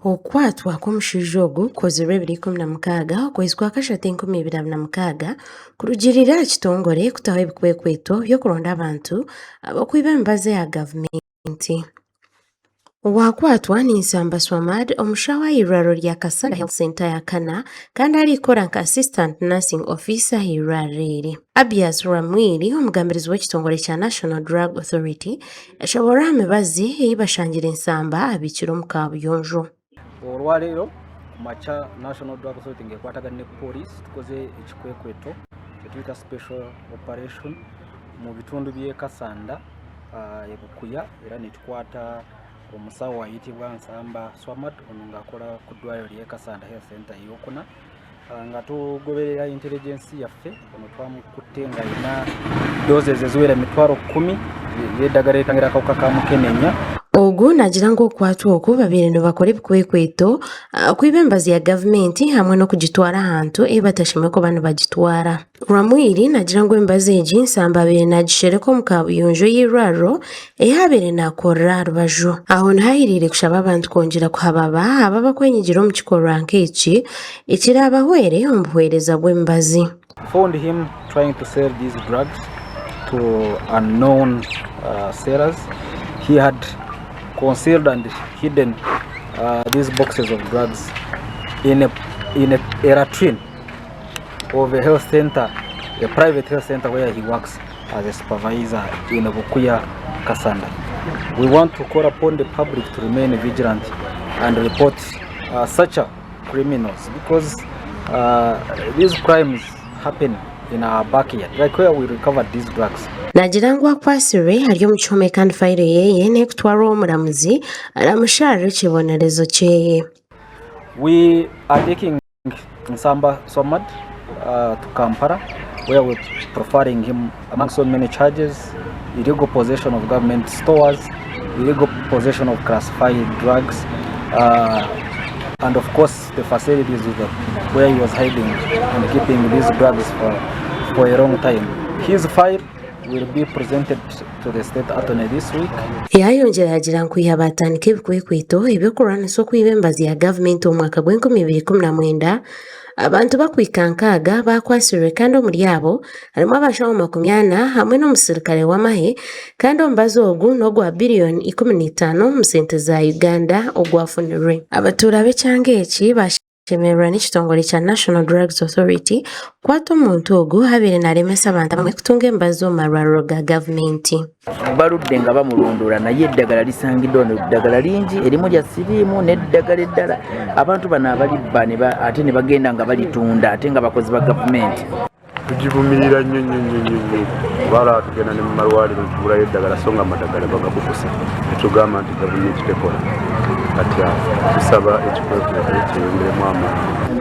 Okukwatwa kw'omushaija ogu kukozirwe 2016 okwezi kwa kashatu 2026 kurugirira aha kitongore kutaho ebikwekweto by'okuronda abantu abakwiba emibazi ya gavumenti. Owakwatwa ni Nsamba Swamad, omushaho w'eirwaro rya Kasanda Health Center ya Kana kandi arikora nka Assistant Nursing Officer h'eirwaro eri. Abias Ramwiri, omugambirizi w'ekitongore kya National Drug Authority, yashoboraho aha mibazi ei bashangiire Nsamba abikire omu kaabuyonjo. Olwaleero kumakya National Drug Authority ng'ekwatagana ne police tukoze ekikwekweto kyetuyita special operation mu bitundu by'e Kasanda e Bukuya era ne tukwata omusawo ayitibwa Nsamba Swamad ono ng'akola ku ddwaliro ly'e Kasanda Health Center ey'okuna nga tugoberera intelligence yaffe ono twamukutte ng'alina doses eziwera 10,000 y'eddagala eritangira akawuka ka mukenenya. Ogu nagira ngu okwatwa oku babeire nibakora ebikwekweto kwiba emibazi ya gavumenti hamwe n'okugitwara ahantu ei batashemere kuba nibagitwara. Ramwiri nagira ngu emibazi egi Nsamba abeire nagishereka omu kaabuyonjo y'eirwaro ei abeire nakorera aha rubaju. Aho nihahiriire kushaba abantu kwongyera kuhababa abakwenyigira omu kikorwa nk'eki ekirabahwere omu buhwereza bw'emibazi. Found him trying to sell these drugs to unknown sellers. He had concealed and hidden these boxes of drugs in a latrine of a health center, a private health center where he works as a supervisor in Bukuya, Kasanda. We want to call upon the public to remain vigilant and report such criminals because these crimes happen in our backyard, like where we recovered these drugs. Nagira ngu akwasirwe hari omu kihome kandi fayiro yeye nekutwarwa omuramuzi aramusharira ekibonerezo kyeye. We are taking Nsamba Swamad to Kampala where we're profiling him among so many charges: illegal possession of government stores, illegal possession of classified drugs, and of course the facilities where he was hiding and keeping these drugs for a long time. His file will be presented to the state attorney this week. Yayongera yagira ngu yabatandika ebikwekweto ebyokurwanisa okwiba emibazi ya gavumenti omu mwaka gw'2019 abantu bakwika 6 bakwasirwe kandi omuri abo harimu abashaho 40 hamwe n'omusirikare w'amahe kandi omubazi ogu n'ogwa biliyoni 15 mu sente za Uganda ogwafunirwe. Abatuura b'ekyanga eki bashemererwa n'ekitongole kya National Drugs Authority kwata omuntu ogu habeire naremesa abantu bamwe kutunga emibazi omu marwariro ga gavumenti. Baludde nga bamulondoola naye eddagala lisangiddwa eddagala lingi erimu lya siriimu n'eddagala eddala abantu bano abalibba ate ne bagenda nga balitunda ate nga bakozi ba gavumenti. Tugivumirira nnyo kubala tugenda ne mu malwaliro tugulayo eddagala so nga amadagala bagabukusa netugamba nti gavumenti tekola kati tusaba ekikwekweto kiyongeremu amaanyi.